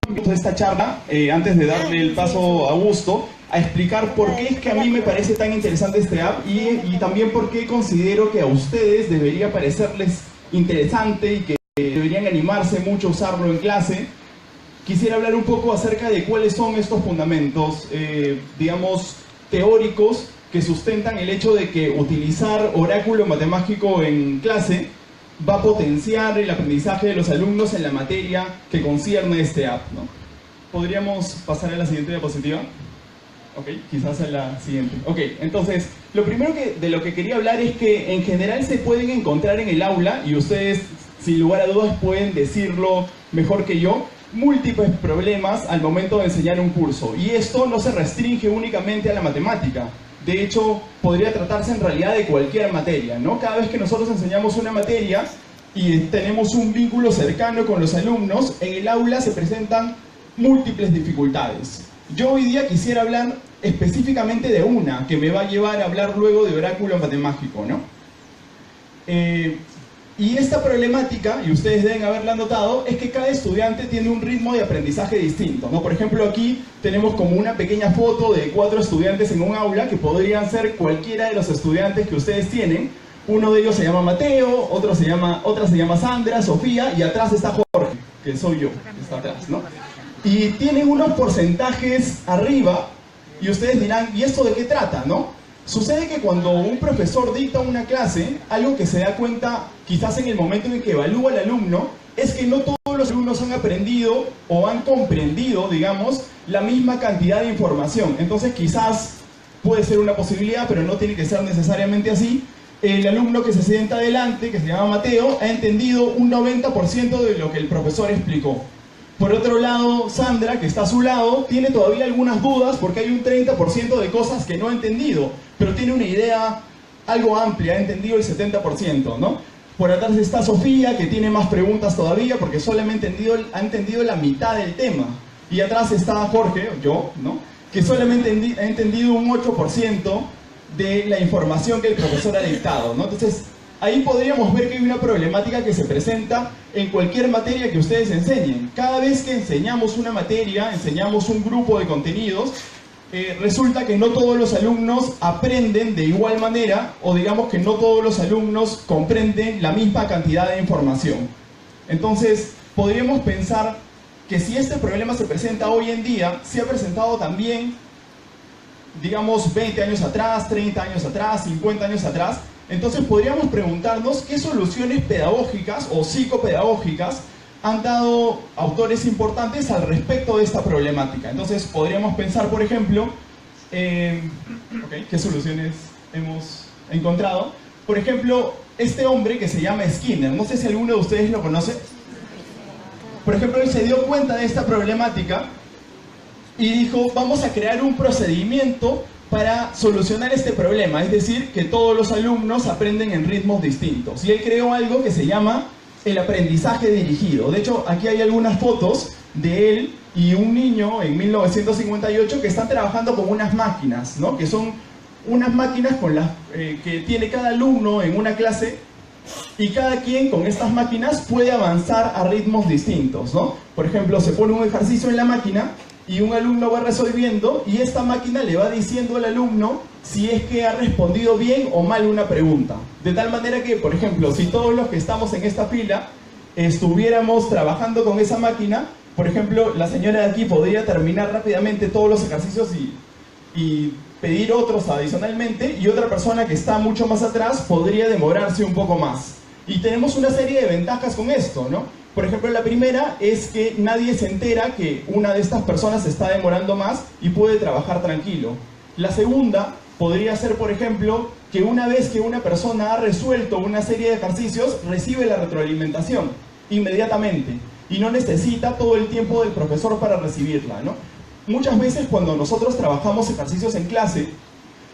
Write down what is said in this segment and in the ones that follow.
de esta charla, antes de darle el paso a Augusto, a explicar por qué es que a mí me parece tan interesante este app y también por qué considero que a ustedes debería parecerles interesante y que deberían animarse mucho a usarlo en clase. Quisiera hablar un poco acerca de cuáles son estos fundamentos, digamos, teóricos que sustentan el hecho de que utilizar oráculo matemático en clase va a potenciar el aprendizaje de los alumnos en la materia que concierne este app, ¿no? ¿Podríamos pasar a la siguiente diapositiva? Ok, quizás a la siguiente. Ok, entonces, lo primero de lo que quería hablar es que en general se pueden encontrar en el aula, y ustedes sin lugar a dudas pueden decirlo mejor que yo, múltiples problemas al momento de enseñar un curso. Y esto no se restringe únicamente a la matemática. De hecho, podría tratarse en realidad de cualquier materia, ¿no? Cada vez que nosotros enseñamos una materia y tenemos un vínculo cercano con los alumnos, en el aula se presentan múltiples dificultades. Yo hoy día quisiera hablar específicamente de una, que me va a llevar a hablar luego de oráculo matemático, ¿no? Y esta problemática, y ustedes deben haberla notado, es que cada estudiante tiene un ritmo de aprendizaje distinto, ¿no? Por ejemplo, aquí tenemos como una pequeña foto de 4 estudiantes en un aula que podrían ser cualquiera de los estudiantes que ustedes tienen. Uno de ellos se llama Mateo, otra se llama Sandra, Sofía, y atrás está Jorge, que soy yo, que está atrás, ¿no? Y tienen unos porcentajes arriba, y ustedes dirán, ¿y esto de qué trata, no? Sucede que cuando un profesor dicta una clase, algo que se da cuenta quizás en el momento en que evalúa al alumno, es que no todos los alumnos han aprendido o han comprendido, digamos, la misma cantidad de información. Entonces quizás puede ser una posibilidad, pero no tiene que ser necesariamente así. El alumno que se sienta adelante, que se llama Mateo, ha entendido un 90% de lo que el profesor explicó. Por otro lado, Sandra, que está a su lado, tiene todavía algunas dudas porque hay un 30% de cosas que no ha entendido, pero tiene una idea algo amplia, ha entendido el 70%, ¿no? Por atrás está Sofía, que tiene más preguntas todavía porque solamente ha entendido la mitad del tema. Y atrás está Jorge, yo, ¿no? Que solamente ha entendido un 8% de la información que el profesor ha dictado, ¿no? Entonces, ahí podríamos ver que hay una problemática que se presenta en cualquier materia que ustedes enseñen. Cada vez que enseñamos una materia, enseñamos un grupo de contenidos, resulta que no todos los alumnos aprenden de igual manera, o digamos que no todos los alumnos comprenden la misma cantidad de información. Entonces, podríamos pensar que si este problema se presenta hoy en día, se ha presentado también, digamos, 20 años atrás, 30 años atrás, 50 años atrás. Entonces podríamos preguntarnos qué soluciones pedagógicas o psicopedagógicas han dado autores importantes al respecto de esta problemática. Entonces podríamos pensar, por ejemplo, ¿qué soluciones hemos encontrado? Por ejemplo, este hombre que se llama Skinner, no sé si alguno de ustedes lo conoce. Por ejemplo, él se dio cuenta de esta problemática y dijo, vamos a crear un procedimiento para solucionar este problema, es decir, que todos los alumnos aprenden en ritmos distintos. Y él creó algo que se llama el aprendizaje dirigido. De hecho, aquí hay algunas fotos de él y un niño en 1958 que están trabajando con unas máquinas, ¿no? Que son unas máquinas con las que tiene cada alumno en una clase, y cada quien con estas máquinas puede avanzar a ritmos distintos, ¿no? Por ejemplo, se pone un ejercicio en la máquina y un alumno va resolviendo y esta máquina le va diciendo al alumno si es que ha respondido bien o mal una pregunta. De tal manera que, por ejemplo, si todos los que estamos en esta fila estuviéramos trabajando con esa máquina, por ejemplo, la señora de aquí podría terminar rápidamente todos los ejercicios y pedir otros adicionalmente, y otra persona que está mucho más atrás podría demorarse un poco más. Y tenemos una serie de ventajas con esto, ¿no? Por ejemplo, la primera es que nadie se entera que una de estas personas se está demorando más y puede trabajar tranquilo. La segunda podría ser, por ejemplo, que una vez que una persona ha resuelto una serie de ejercicios, recibe la retroalimentación inmediatamente y no necesita todo el tiempo del profesor para recibirla, ¿no? Muchas veces cuando nosotros trabajamos ejercicios en clase,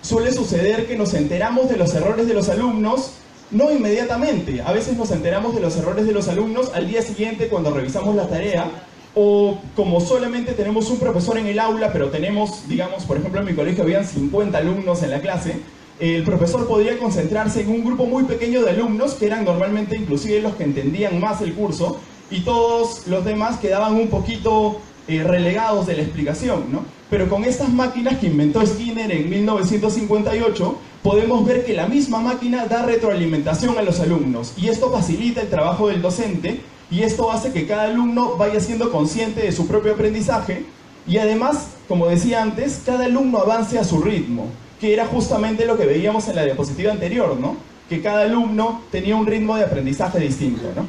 suele suceder que nos enteramos de los errores de los alumnos no inmediatamente. A veces nos enteramos de los errores de los alumnos al día siguiente cuando revisamos la tarea, o como solamente tenemos un profesor en el aula, pero tenemos, digamos, por ejemplo en mi colegio habían 50 alumnos en la clase, el profesor podría concentrarse en un grupo muy pequeño de alumnos que eran normalmente inclusive los que entendían más el curso, y todos los demás quedaban un poquito relegados de la explicación, ¿no? Pero con estas máquinas que inventó Skinner en 1958, podemos ver que la misma máquina da retroalimentación a los alumnos, y esto facilita el trabajo del docente, y esto hace que cada alumno vaya siendo consciente de su propio aprendizaje, y además, como decía antes, cada alumno avance a su ritmo, que era justamente lo que veíamos en la diapositiva anterior, ¿no? Que cada alumno tenía un ritmo de aprendizaje distinto, ¿no?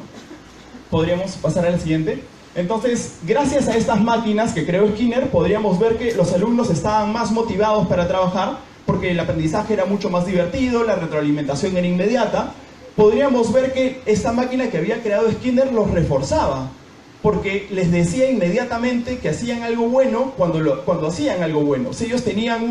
¿Podríamos pasar a la siguiente? Entonces, gracias a estas máquinas que creó Skinner, podríamos ver que los alumnos estaban más motivados para trabajar, porque el aprendizaje era mucho más divertido, la retroalimentación era inmediata. Podríamos ver que esta máquina que había creado Skinner los reforzaba, porque les decía inmediatamente que hacían algo bueno cuando hacían algo bueno. Si ellos tenían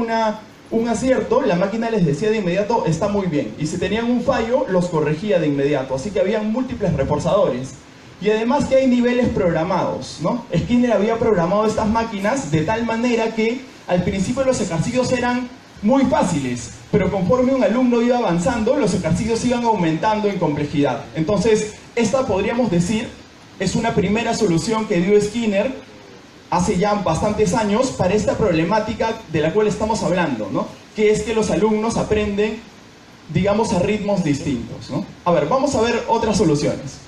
un acierto, la máquina les decía de inmediato, está muy bien. Y si tenían un fallo, los corregía de inmediato. Así que habían múltiples reforzadores. Y además que hay niveles programados, ¿no? Skinner había programado estas máquinas de tal manera que al principio los ejercicios eran muy fáciles, pero conforme un alumno iba avanzando, los ejercicios iban aumentando en complejidad. Entonces, esta podríamos decir es una primera solución que dio Skinner hace ya bastantes años para esta problemática de la cual estamos hablando, ¿no? Que es que los alumnos aprenden, digamos, a ritmos distintos, ¿no? A ver, vamos a ver otras soluciones.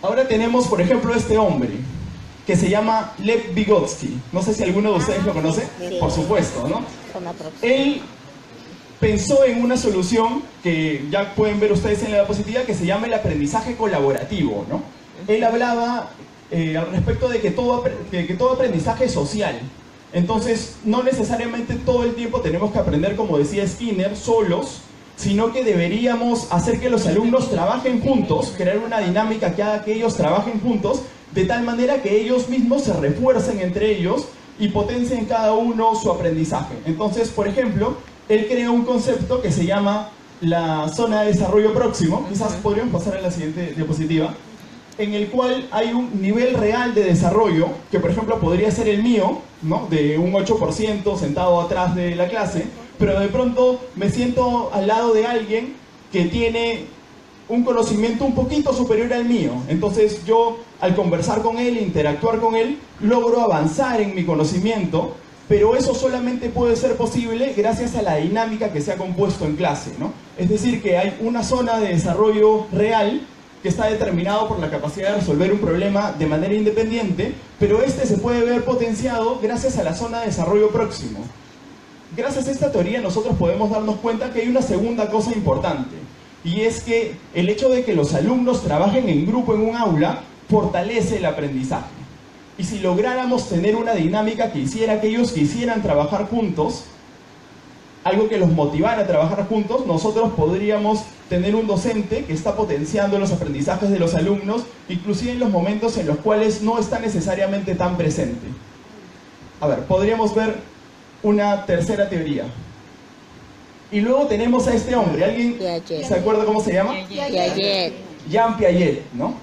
Ahora tenemos, por ejemplo, este hombre, que se llama Lev Vygotsky. No sé si alguno de ustedes lo conoce. Sí. Por supuesto, ¿no? Él pensó en una solución que ya pueden ver ustedes en la diapositiva, que se llama el aprendizaje colaborativo, ¿no? Él hablaba al respecto de que todo aprendizaje es social. Entonces, no necesariamente todo el tiempo tenemos que aprender, como decía Skinner, solos, sino que deberíamos hacer que los alumnos trabajen juntos, crear una dinámica que haga que ellos trabajen juntos, de tal manera que ellos mismos se refuercen entre ellos y potencien cada uno su aprendizaje. Entonces, por ejemplo, él creó un concepto que se llama la zona de desarrollo próximo, quizás podríamos pasar a la siguiente diapositiva, en el cual hay un nivel real de desarrollo, que por ejemplo podría ser el mío, ¿no? De un 8% sentado atrás de la clase, pero de pronto me siento al lado de alguien que tiene un conocimiento un poquito superior al mío. Entonces yo, al conversar con él, interactuar con él, logro avanzar en mi conocimiento, pero eso solamente puede ser posible gracias a la dinámica que se ha compuesto en clase, ¿no? Es decir, que hay una zona de desarrollo real que está determinado por la capacidad de resolver un problema de manera independiente, pero este se puede ver potenciado gracias a la zona de desarrollo próximo. Gracias a esta teoría nosotros podemos darnos cuenta que hay una segunda cosa importante, y es que el hecho de que los alumnos trabajen en grupo en un aula fortalece el aprendizaje. Y si lográramos tener una dinámica que hiciera que ellos quisieran trabajar juntos, algo que los motivara a trabajar juntos, nosotros podríamos tener un docente que está potenciando los aprendizajes de los alumnos, inclusive en los momentos en los cuales no está necesariamente tan presente. A ver, podríamos ver una tercera teoría. Y luego tenemos a este hombre. ¿Alguien se acuerda cómo se llama? Piaget. Jean Piaget, ¿no?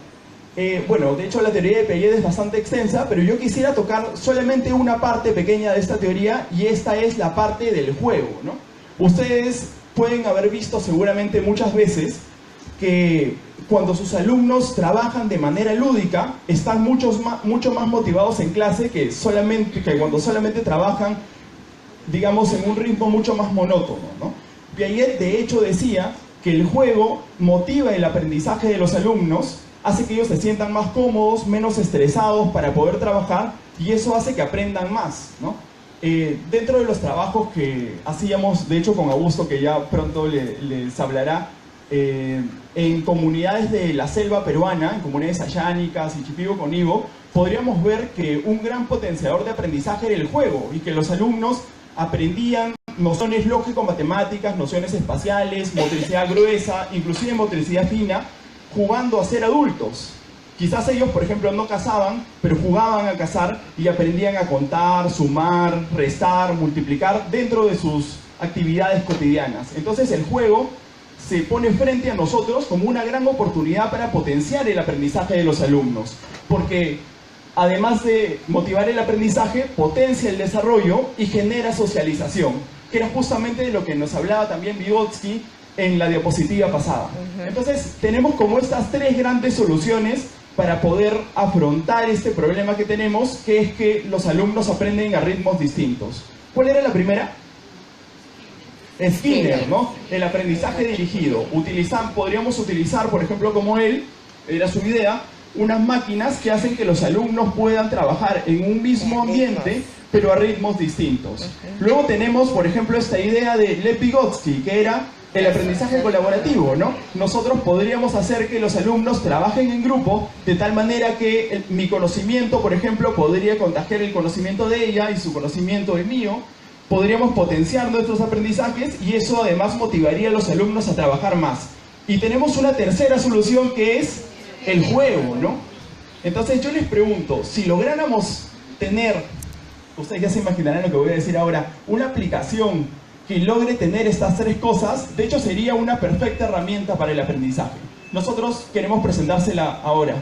Bueno, de hecho la teoría de Piaget es bastante extensa, pero yo quisiera tocar solamente una parte pequeña de esta teoría, y esta es la parte del juego, ¿no? Ustedes pueden haber visto seguramente muchas veces que cuando sus alumnos trabajan de manera lúdica, están mucho más motivados en clase que cuando solamente trabajan, digamos, en un ritmo mucho más monótono, ¿no? Piaget de hecho decía que el juego motiva el aprendizaje de los alumnos, hace que ellos se sientan más cómodos, menos estresados para poder trabajar, y eso hace que aprendan más, ¿no? Dentro de los trabajos que hacíamos, de hecho con Augusto, que ya pronto les hablará, en comunidades de la selva peruana, en comunidades ayánicas y Shipibo con Ivo, podríamos ver que un gran potenciador de aprendizaje era el juego, y que los alumnos aprendían nociones lógico-matemáticas, nociones espaciales, motricidad gruesa, inclusive motricidad fina, jugando a ser adultos. Quizás ellos, por ejemplo, no cazaban, pero jugaban a cazar y aprendían a contar, sumar, restar, multiplicar dentro de sus actividades cotidianas. Entonces el juego se pone frente a nosotros como una gran oportunidad para potenciar el aprendizaje de los alumnos, porque además de motivar el aprendizaje, potencia el desarrollo y genera socialización, que era justamente de lo que nos hablaba también Vygotsky en la diapositiva pasada. Entonces tenemos como estas tres grandes soluciones para poder afrontar este problema que tenemos, que es que los alumnos aprenden a ritmos distintos. ¿Cuál era la primera? Skinner, ¿no? El aprendizaje dirigido. Podríamos utilizar, por ejemplo, como él, era su idea, unas máquinas que hacen que los alumnos puedan trabajar en un mismo ambiente, pero a ritmos distintos. Luego tenemos, por ejemplo, esta idea de Lev Vygotsky, que era el aprendizaje colaborativo, ¿no? Nosotros podríamos hacer que los alumnos trabajen en grupo de tal manera que mi conocimiento, por ejemplo, podría contagiar el conocimiento de ella y su conocimiento es mío. Podríamos potenciar nuestros aprendizajes y eso además motivaría a los alumnos a trabajar más. Y tenemos una tercera solución que es el juego, ¿no? Entonces yo les pregunto, si lográramos tener, ustedes ya se imaginarán lo que voy a decir ahora, una aplicación que logre tener estas tres cosas, de hecho sería una perfecta herramienta para el aprendizaje. Nosotros queremos presentársela ahora.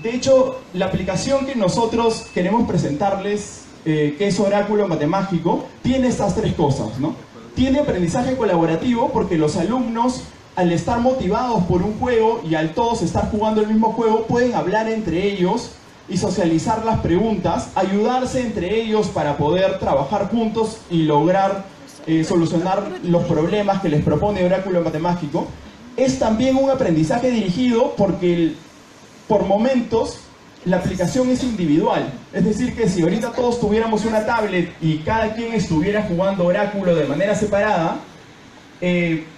De hecho, la aplicación que nosotros queremos presentarles, que es Oráculo Matemágico, tiene estas tres cosas, ¿no? Tiene aprendizaje colaborativo porque los alumnos, al estar motivados por un juego y al todos estar jugando el mismo juego, pueden hablar entre ellos y socializar las preguntas, ayudarse entre ellos para poder trabajar juntos y lograr solucionar los problemas que les propone Oráculo Matemágico. Es también un aprendizaje dirigido porque por momentos la aplicación es individual. Es decir, que si ahorita todos tuviéramos una tablet y cada quien estuviera jugando Oráculo de manera separada,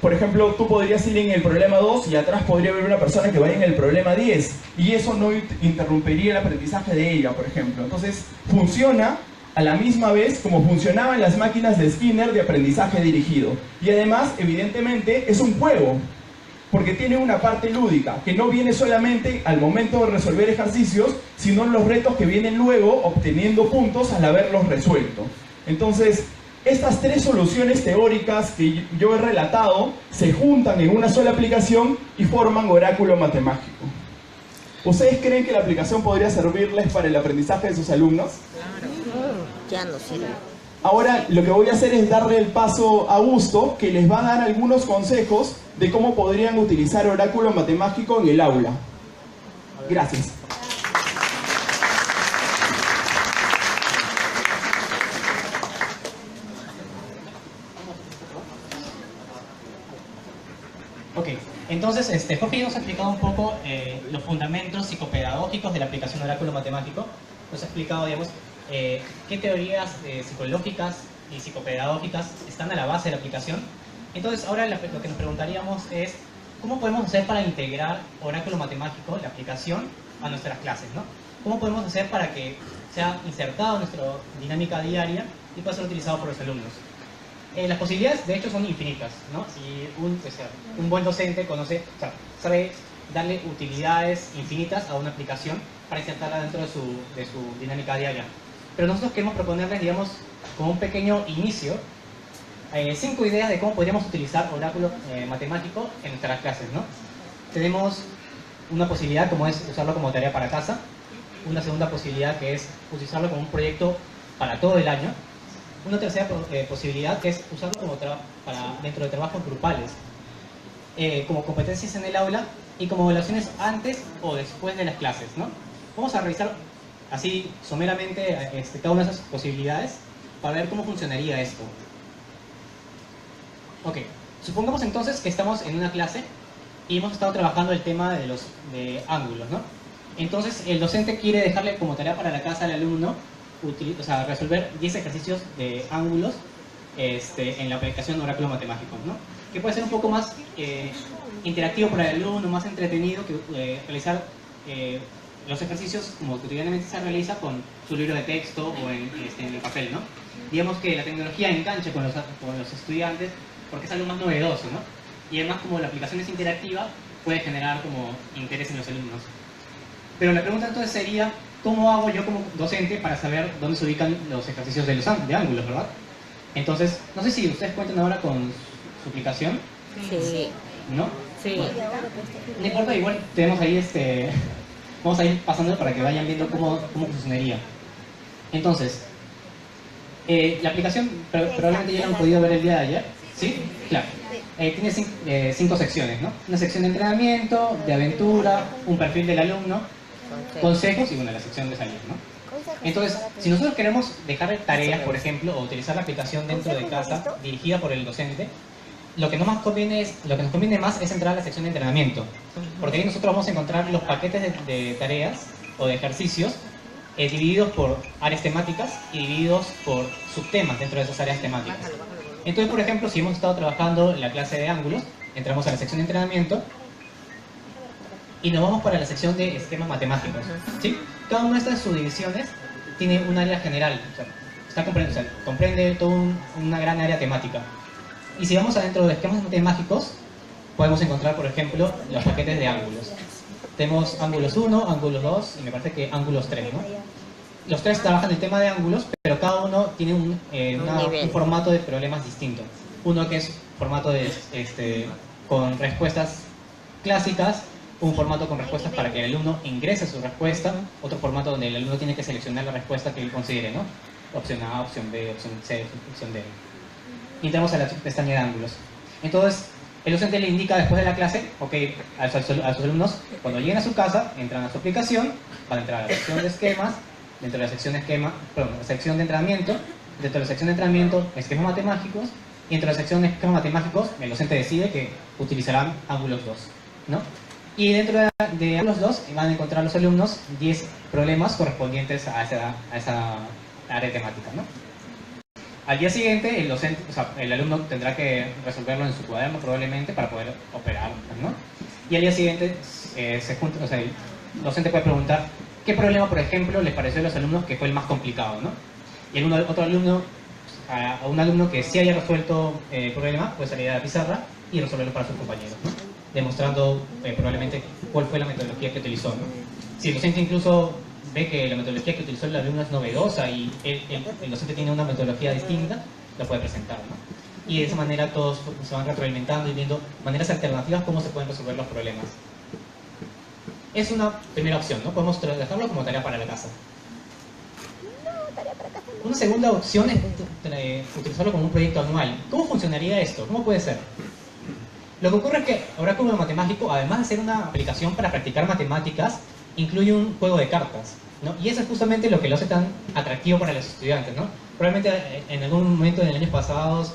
por ejemplo, tú podrías ir en el problema 2 y atrás podría haber una persona que vaya en el problema 10 y eso no interrumpiría el aprendizaje de ella, por ejemplo. Entonces, funciona a la misma vez como funcionaban las máquinas de Skinner de aprendizaje dirigido. Y además, evidentemente, es un juego, porque tiene una parte lúdica, que no viene solamente al momento de resolver ejercicios, sino en los retos que vienen luego, obteniendo puntos al haberlos resuelto. Entonces, estas tres soluciones teóricas que yo he relatado se juntan en una sola aplicación y forman Oráculo Matemágico. ¿Ustedes creen que la aplicación podría servirles para el aprendizaje de sus alumnos? Claro. Ya no sirve. Ahora lo que voy a hacer es darle el paso a Augusto, que les va a dar algunos consejos de cómo podrían utilizar Oráculo Matemágico en el aula. Gracias. Ok, entonces Jorge nos ha explicado un poco los fundamentos psicopedagógicos de la aplicación de Oráculo Matemático. Nos ha explicado, digamos, qué teorías psicológicas y psicopedagógicas están a la base de la aplicación. Entonces ahora lo que nos preguntaríamos es ¿cómo podemos hacer para integrar Oráculo Matemático, la aplicación, a nuestras clases, ¿no? ¿Cómo podemos hacer para que sea insertado en nuestra dinámica diaria y pueda ser utilizado por los alumnos? Las posibilidades, de hecho, son infinitas, ¿no? Si un buen docente sabe darle utilidades infinitas a una aplicación para insertarla dentro de su dinámica diaria. Pero nosotros queremos proponerles, digamos, como un pequeño inicio, 5 ideas de cómo podríamos utilizar Oráculo Matemático en nuestras clases, ¿no? Tenemos una posibilidad como es usarlo como tarea para casa, una segunda posibilidad que es utilizarlo como un proyecto para todo el año, una tercera posibilidad que es usarlo como dentro de trabajos grupales, como competencias en el aula y como evaluaciones antes o después de las clases, ¿no? Vamos a revisar así someramente cada una de esas posibilidades para ver cómo funcionaría esto. Ok, supongamos entonces que estamos en una clase y hemos estado trabajando el tema de ángulos, ¿no? Entonces el docente quiere dejarle como tarea para la casa al alumno resolver 10 ejercicios de ángulos en la aplicación Oráculo Matemático, ¿no? Que puede ser un poco más interactivo para el alumno, más entretenido que realizar los ejercicios como cotidianamente se realiza con su libro de texto o en el papel, ¿no? Digamos que la tecnología engancha con los estudiantes porque es algo más novedoso, ¿no? Y además como la aplicación es interactiva puede generar como interés en los alumnos. Pero la pregunta entonces sería ¿cómo hago yo como docente para saber dónde se ubican los ejercicios de ángulos, verdad? Entonces, no sé si ustedes cuentan ahora con su aplicación. Sí. ¿No? Sí. Bueno, no importa, igual tenemos ahí vamos a ir pasando para que vayan viendo cómo funcionaría. Entonces, la aplicación probablemente ya lo han podido ver el día de ayer. ¿Sí? Claro. tiene cinco secciones, ¿no? Una sección de entrenamiento, de aventura, un perfil del alumno, consejos y bueno, la sección de salud, ¿no? Entonces, si nosotros queremos dejar tareas, por ejemplo, o utilizar la aplicación dentro de casa, dirigida por el docente, lo que nos conviene más es entrar a la sección de entrenamiento, porque ahí nosotros vamos a encontrar los paquetes de tareas o de ejercicios divididos por áreas temáticas y divididos por subtemas dentro de esas áreas temáticas. Entonces, por ejemplo, si hemos estado trabajando en la clase de ángulos, entramos a la sección de entrenamiento y nos vamos para la sección de esquemas matemáticos, ¿sí? Cada una de estas subdivisiones tiene un área general, o sea, comprende toda una gran área temática. Y si vamos adentro de esquemas matemáticos, podemos encontrar, por ejemplo, los paquetes de ángulos. Tenemos ángulos 1, ángulos 2 y me parece que ángulos 3, ¿no? Los tres trabajan el tema de ángulos, pero cada uno tiene un formato de problemas distinto. Uno que es formato con respuestas clásicas, un formato con respuestas para que el alumno ingrese su respuesta, otro formato donde el alumno tiene que seleccionar la respuesta que él considere, ¿no? Opción A, opción B, opción C, opción D. Y entramos a la pestaña de ángulos. Entonces, el docente le indica después de la clase, ok, a sus alumnos, cuando lleguen a su casa, entran a su aplicación, van a entrar a la sección de esquemas, dentro de la sección la sección de entrenamiento, dentro de la sección de entrenamiento, esquemas matemáticos, y dentro de la sección de esquemas matemáticos, el docente decide que utilizarán ángulos 2, ¿no? Y dentro de ángulos 2 van a encontrar los alumnos 10 problemas correspondientes a esa área temática, ¿no? Al día siguiente, el alumno tendrá que resolverlo en su cuaderno probablemente para poder operar, ¿no? Y al día siguiente el docente puede preguntar qué problema, por ejemplo, les pareció a los alumnos que fue el más complicado, ¿no? Y a un alumno que sí haya resuelto el problema puede salir a la pizarra y resolverlo para sus compañeros, ¿no? Demostrando probablemente cuál fue la metodología que utilizó, ¿no? Si el docente incluso ve que la metodología que utilizó el alumno es novedosa y el docente tiene una metodología distinta, la puede presentar, ¿no? Y de esa manera todos se van retroalimentando y viendo maneras alternativas cómo se pueden resolver los problemas. Es una primera opción, ¿no? Podemos dejarlo como tarea para la casa. Una segunda opción es utilizarlo como un proyecto anual. ¿Cómo funcionaría esto? ¿Cómo puede ser? Lo que ocurre es que Oráculo Matemático, además de ser una aplicación para practicar matemáticas, incluye un juego de cartas, ¿no? Y eso es justamente lo que lo hace tan atractivo para los estudiantes, ¿no? Probablemente en algún momento en años pasados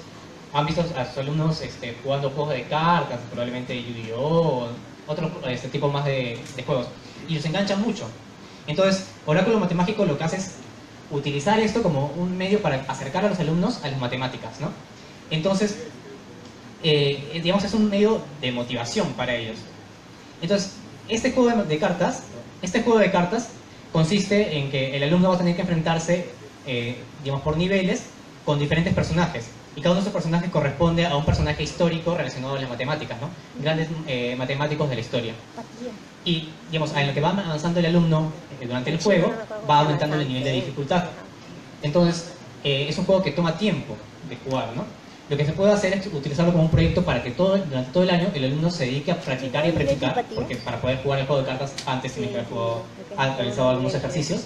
han visto a sus alumnos jugando juegos de cartas, probablemente Yu-Gi-Oh! O otro tipo más de juegos, y los enganchan mucho. Entonces, Oráculo Matemático lo que hace es utilizar esto como un medio para acercar a los alumnos a las matemáticas, ¿no? Entonces, digamos, es un medio de motivación para ellos. Entonces, este juego de cartas consiste en que el alumno va a tener que enfrentarse, digamos, por niveles con diferentes personajes. Y cada uno de esos personajes corresponde a un personaje histórico relacionado a las matemáticas, ¿no? Grandes matemáticos de la historia. Y, digamos, en lo que va avanzando el alumno durante el juego, va aumentando el nivel de dificultad. Entonces, es un juego que toma tiempo de jugar, ¿no? Lo que se puede hacer es utilizarlo como un proyecto para que durante todo el año el alumno se dedique a practicar y practicar, porque para poder jugar el juego de cartas antes tiene que haber realizado algunos ejercicios,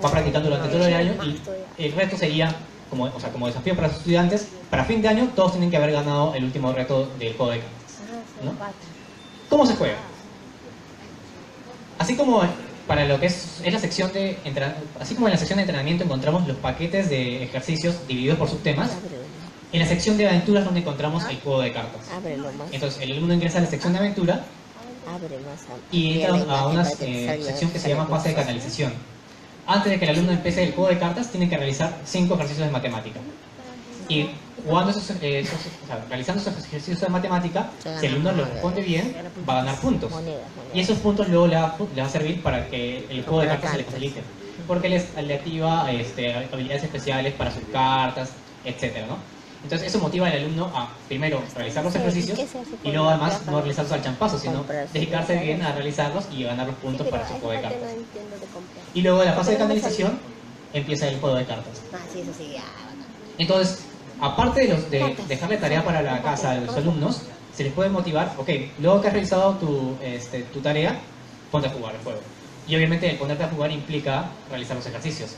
va practicando durante todo el año y el reto sería, como desafío para los estudiantes, para fin de año todos tienen que haber ganado el último reto del juego de cartas, ¿no? ¿Cómo se juega? Así como para lo que es la sección así como en la sección de entrenamiento encontramos los paquetes de ejercicios divididos por subtemas, en la sección de aventuras donde encontramos el juego de cartas. Entonces el alumno ingresa a la sección de aventura y entra a una sección que se llama fase de canalización. Antes de que el alumno empiece el juego de cartas, tiene que realizar 5 ejercicios de matemática. Y realizando esos ejercicios de matemática, si el alumno lo responde bien, va a ganar puntos. Y esos puntos luego le va a servir para que el juego de cartas se le facilite. Porque le activa habilidades especiales para sus cartas, etc., ¿no? Entonces eso motiva al alumno a, primero, realizar los ejercicios y luego además no realizarlos al champazo, sino dedicarse bien a realizarlos y ganar los puntos para su juego de cartas. Y luego de la fase de canalización empieza el juego de cartas. Entonces, aparte de dejarle tarea para la casa a los alumnos, se les puede motivar, ok, luego que has realizado tu tarea, ponte a jugar el juego. Y obviamente el ponerte a jugar implica realizar los ejercicios.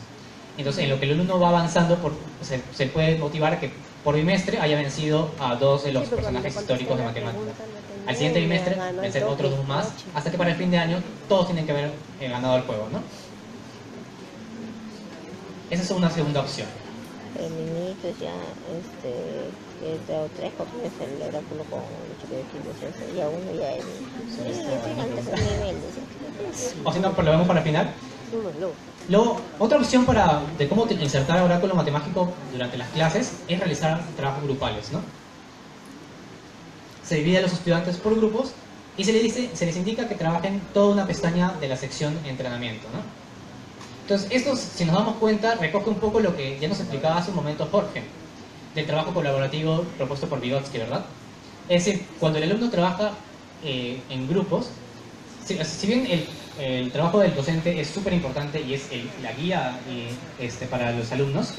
Entonces, en lo que el alumno va avanzando, se puede motivar a que por bimestre haya vencido a 2 de los personajes históricos de matemáticas. Al siguiente bimestre vencer otros 2 más, hasta que para el fin de año todos tienen que haber ganado el juego, ¿no? Esa es una segunda opción. El niñito ya, que tengo 3 copias el oráculo con el chico de quinto, ya uno ya es. Antes del nivel, O si no, lo vemos para el final. Luego, otra opción de cómo insertar oráculo matemático durante las clases es realizar trabajos grupales, ¿no? Se divide a los estudiantes por grupos y se les indica que trabajen toda una pestaña de la sección entrenamiento, ¿no? Entonces, esto, si nos damos cuenta, recoge un poco lo que ya nos explicaba hace un momento Jorge, del trabajo colaborativo propuesto por Vygotsky, ¿verdad? Es decir, cuando el alumno trabaja en grupos, si bien el trabajo del docente es súper importante y es la guía para los alumnos,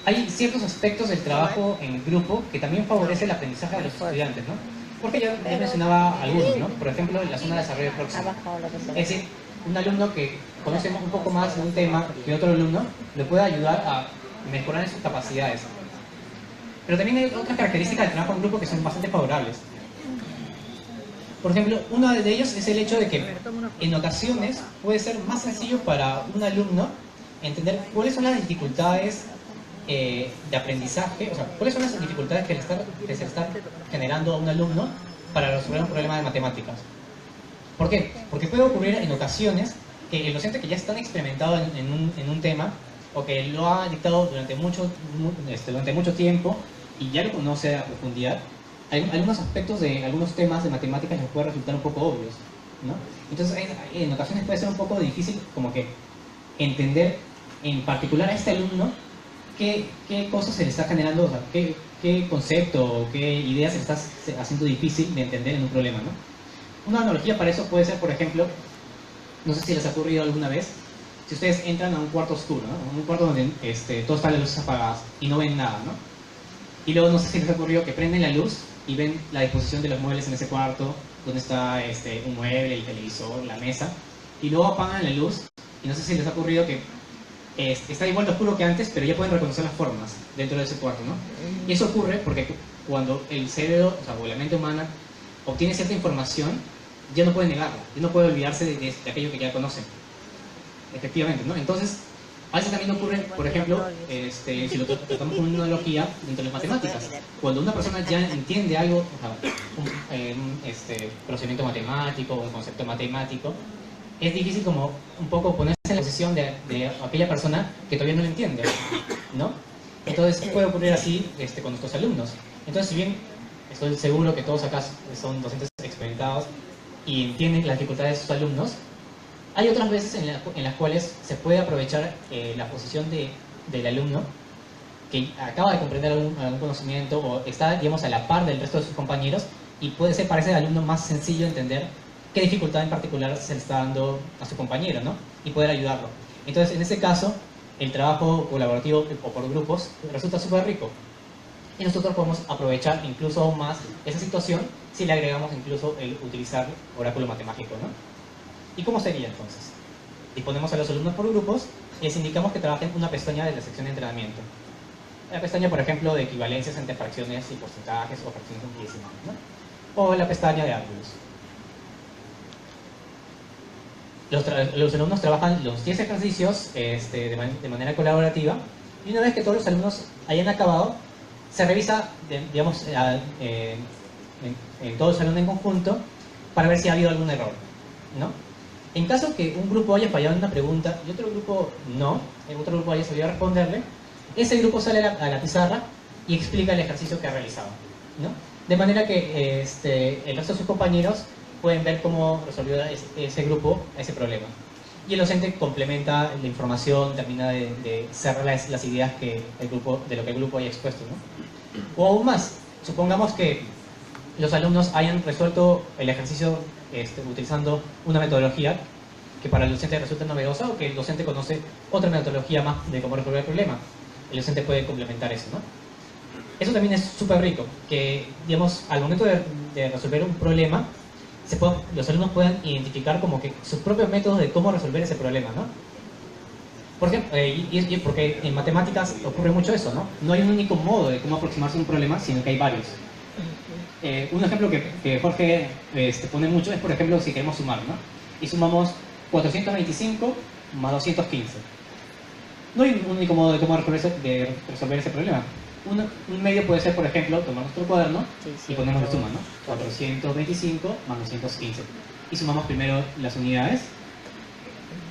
hay ciertos aspectos del trabajo en grupo que también favorece el aprendizaje de los estudiantes, ¿no? Porque ya mencionaba algunos, ¿no? Por ejemplo, la zona de desarrollo próximo. Es decir, un alumno que conoce un poco más de un tema que otro alumno le puede ayudar a mejorar en sus capacidades. Pero también hay otras características del trabajo en grupo que son bastante favorables. Por ejemplo, uno de ellos es el hecho de que en ocasiones puede ser más sencillo para un alumno entender cuáles son las dificultades de aprendizaje, o sea, cuáles son las dificultades que se le están generando a un alumno para resolver un problema de matemáticas. ¿Por qué? Porque puede ocurrir en ocasiones que el docente que ya es tan experimentado en un tema o que lo ha dictado durante mucho tiempo y ya lo conoce a profundidad, algunos aspectos de algunos temas de matemáticas les puede resultar un poco obvios, ¿no? Entonces, en ocasiones puede ser un poco difícil como que entender en particular a este alumno qué cosas se le está generando, o sea, qué concepto o qué ideas se le está haciendo difícil de entender en un problema, ¿no? Una analogía para eso puede ser, por ejemplo, no sé si les ha ocurrido alguna vez, si ustedes entran a un cuarto oscuro, ¿no? Un cuarto donde todas están las luces apagadas y no ven nada, ¿no? Y luego no sé si les ha ocurrido que prenden la luz y ven la disposición de los muebles en ese cuarto, donde está un mueble, el televisor, la mesa, y luego apagan la luz y no sé si les ha ocurrido que está igual de oscuro que antes, pero ya pueden reconocer las formas dentro de ese cuarto, ¿no? Y eso ocurre porque cuando el cerebro, o la mente humana, obtiene cierta información, ya no puede negarla, ya no puede olvidarse de aquello que ya conocen. Efectivamente, ¿no? Entonces, a veces también ocurre, por ejemplo, si lo tratamos como una analogía dentro de las matemáticas. Cuando una persona ya entiende algo, o sea, un procedimiento matemático, un concepto matemático, es difícil como un poco ponerse en la posición de aquella persona que todavía no lo entiende, ¿no? Entonces puede ocurrir así con nuestros alumnos. Entonces, si bien estoy seguro que todos acá son docentes experimentados y entienden las dificultades de sus alumnos, hay otras veces en las cuales se puede aprovechar la posición del alumno que acaba de comprender algún conocimiento o está, digamos, a la par del resto de sus compañeros y puede ser para ese alumno más sencillo entender qué dificultad en particular se le está dando a su compañero, ¿no? Y poder ayudarlo. Entonces, en ese caso, el trabajo colaborativo o por grupos resulta súper rico. Y nosotros podemos aprovechar incluso aún más esa situación si le agregamos incluso el utilizar oráculo matemático, ¿no? ¿Y cómo sería entonces? Disponemos a los alumnos por grupos y les indicamos que trabajen una pestaña de la sección de entrenamiento. La pestaña, por ejemplo, de equivalencias entre fracciones y porcentajes o fracciones decimales, ¿no? O la pestaña de ángulos. Los alumnos trabajan los 10 ejercicios de manera colaborativa y una vez que todos los alumnos hayan acabado, se revisa, digamos, en todo el salón en conjunto para ver si ha habido algún error, ¿no? En caso que un grupo haya fallado en una pregunta y otro grupo no, el otro grupo haya sabido responderle, ese grupo sale a la pizarra y explica el ejercicio que ha realizado, ¿no? De manera que el resto de sus compañeros pueden ver cómo resolvió ese grupo ese problema. Y el docente complementa la información, termina de cerrar las ideas de lo que el grupo haya expuesto, ¿no? O aún más, supongamos que los alumnos hayan resuelto el ejercicio utilizando una metodología que para el docente resulta novedosa o que el docente conoce otra metodología más de cómo resolver el problema. El docente puede complementar eso, ¿no? Eso también es súper rico, que, digamos, al momento de resolver un problema, los alumnos puedan identificar como que sus propios métodos de cómo resolver ese problema, ¿no? Por ejemplo, porque en matemáticas ocurre mucho eso, ¿no? No hay un único modo de cómo aproximarse a un problema, sino que hay varios. Un ejemplo que Jorge pone mucho es, por ejemplo, si queremos sumar, ¿no? Y sumamos 425 más 215. No hay un único modo de cómo resolver ese problema. Un medio puede ser, por ejemplo, tomar nuestro cuaderno y ponemos la suma, ¿no? 425 más 215. Y sumamos primero las unidades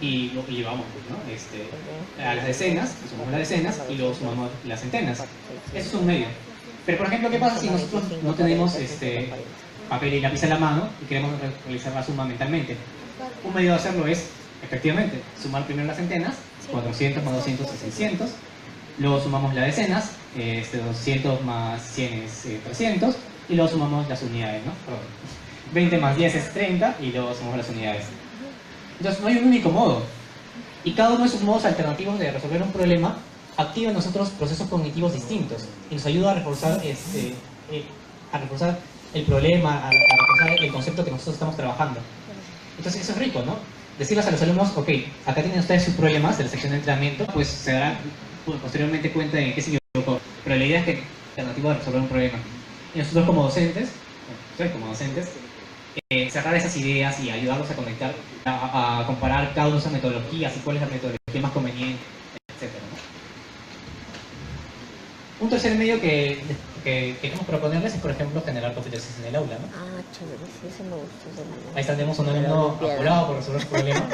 y llevamos, ¿no? A las decenas, y sumamos las decenas y luego sumamos las centenas. Eso es un medio. Pero, por ejemplo, ¿qué pasa si nosotros no tenemos papel y lápiz a la mano y queremos realizar la suma mentalmente? Un medio de hacerlo es, efectivamente, sumar primero las centenas, 400 más 200 es 600, luego sumamos las decenas, 200 más 100 es 300, y luego sumamos las unidades, ¿no? 20 más 10 es 30, y luego sumamos las unidades. Entonces, no hay un único modo. Y cada uno de esos modos alternativos de resolver un problema activa en nosotros procesos cognitivos distintos y nos ayuda a reforzar, el problema, a reforzar el concepto que nosotros estamos trabajando. Entonces, eso es rico, ¿no? Decirles a los alumnos, ok, acá tienen ustedes sus problemas de la sección de entrenamiento, pues se darán posteriormente cuenta de en qué se equivocó. Pero la idea es que es alternativa a resolver un problema. Y nosotros como docentes, cerrar esas ideas y ayudarlos a conectar, a comparar cada una de esas metodologías y cuál es la metodología más conveniente, etc., ¿no? Un tercer medio que queremos proponerles es, por ejemplo, generar competencias en el aula, ¿no? Ah, chévere, sí, eso me gustó. Ahí tenemos un alumno apurado por resolver el problema,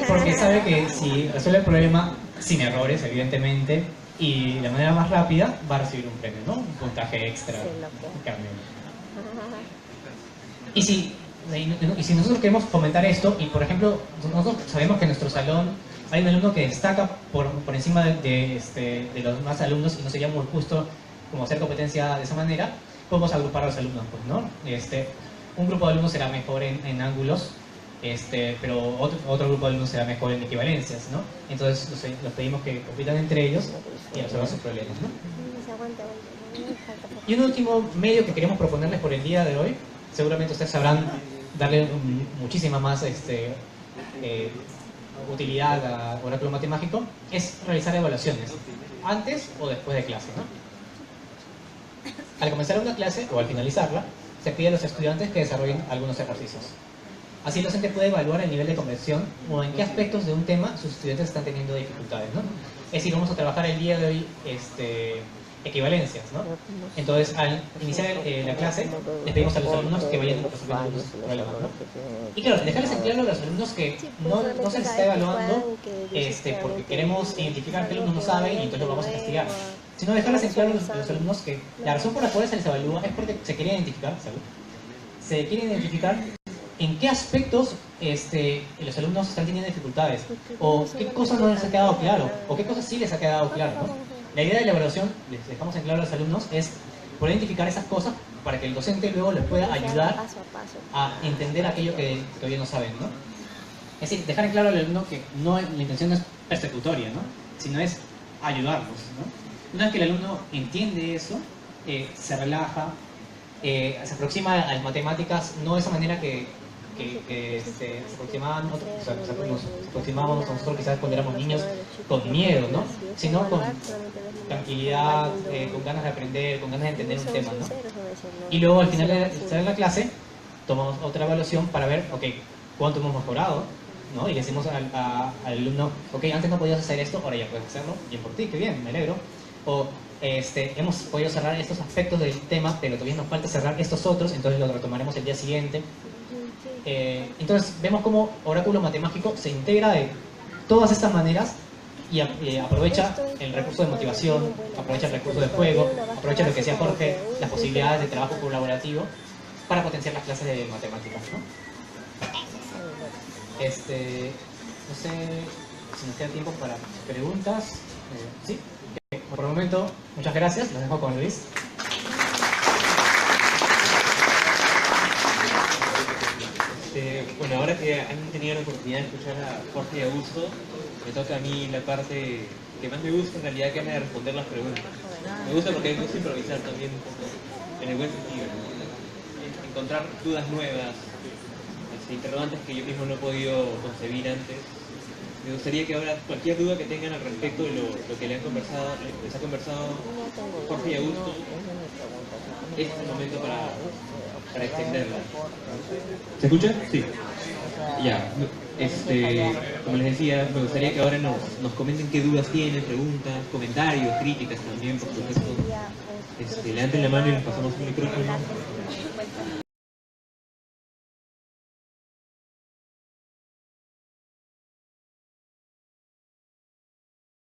porque sabe que si resuelve el problema sin errores, evidentemente, y de manera más rápida, va a recibir un premio, ¿no? Un puntaje extra, un cambio. Y si nosotros queremos fomentar esto, y por ejemplo, nosotros sabemos que en nuestro salón hay un alumno que destaca por encima de los demás alumnos y no sería muy justo como hacer competencia de esa manera, podemos agrupar a los alumnos, pues, ¿no? Un grupo de alumnos será mejor en ángulos, pero otro grupo de alumnos será mejor en equivalencias, ¿no? Entonces los pedimos que compitan entre ellos y resuelvan sus problemas, ¿no? Y un último medio que queremos proponerles por el día de hoy, seguramente ustedes sabrán darle muchísima más utilidad a oráculo matemático, es realizar evaluaciones antes o después de clase, ¿no? Al comenzar una clase o al finalizarla, se pide a los estudiantes que desarrollen algunos ejercicios. Así el docente puede evaluar el nivel de comprensión o en qué aspectos de un tema sus estudiantes están teniendo dificultades, ¿no? Es decir, vamos a trabajar el día de hoy equivalencias, ¿no? Entonces, al iniciar la clase, les pedimos a los alumnos que vayan resolviendo algunos problemas, ¿no? Y claro, dejarles en claro a los alumnos que no se les está evaluando porque queremos identificar qué alumnos no saben y entonces lo vamos a castigar, sino dejarles en claro a los alumnos que la razón por la cual se les evalúa es porque se quiere identificar, ¿sabes? Se quiere identificar en qué aspectos los alumnos están teniendo dificultades, o qué cosas no les ha quedado claro, o qué cosas sí les ha quedado claro, ¿no? La idea de la evaluación, les dejamos en claro a los alumnos, es poder identificar esas cosas para que el docente luego les pueda ayudar a entender aquello que todavía no saben, ¿no? Es decir, dejar en claro al alumno que la intención no es persecutoria, ¿no? Sino es ayudarlos, ¿no? Una vez que el alumno entiende eso, se relaja, se aproxima a las matemáticas no de esa manera que se aproximábamos nosotros quizás cuando éramos niños con miedo, ¿no? Sino con tranquilidad, con ganas de aprender, con ganas de entender un tema, ¿no? Y luego al final de la clase tomamos otra evaluación para ver, ok, cuánto hemos mejorado, ¿no? Y le decimos al alumno, ok, antes no podías hacer esto, ahora ya puedes hacerlo, bien por ti, qué bien, me alegro. O hemos podido cerrar estos aspectos del tema, pero todavía nos falta cerrar estos otros, entonces lo retomaremos el día siguiente. Entonces vemos cómo oráculo matemático se integra de todas estas maneras y aprovecha el recurso de motivación, aprovecha el recurso de juego, aprovecha lo que decía Jorge, las posibilidades de trabajo colaborativo para potenciar las clases de matemáticas, ¿no? No sé si nos queda tiempo para preguntas. ¿Sí? Por el momento, muchas gracias, los dejo con Luis. Bueno, ahora que han tenido la oportunidad de escuchar a Jorge y a Augusto, me toca a mí la parte que más me gusta en realidad, que es la de responder las preguntas. Me gusta porque me gusta improvisar también un poco, en el buen sentido, ¿no? Encontrar dudas nuevas, interrogantes que yo mismo no he podido concebir antes. Me gustaría que ahora cualquier duda que tengan al respecto de lo que les ha conversado No tengo Jorge y Augusto, esa es mi pregunta. es el momento para extenderla. O ¿Se escucha? Sí. sea, Ya, como les decía, me gustaría que ahora nos comenten qué dudas tienen, preguntas, comentarios, críticas también, por supuesto. Levanten la mano y les pasamos un micrófono.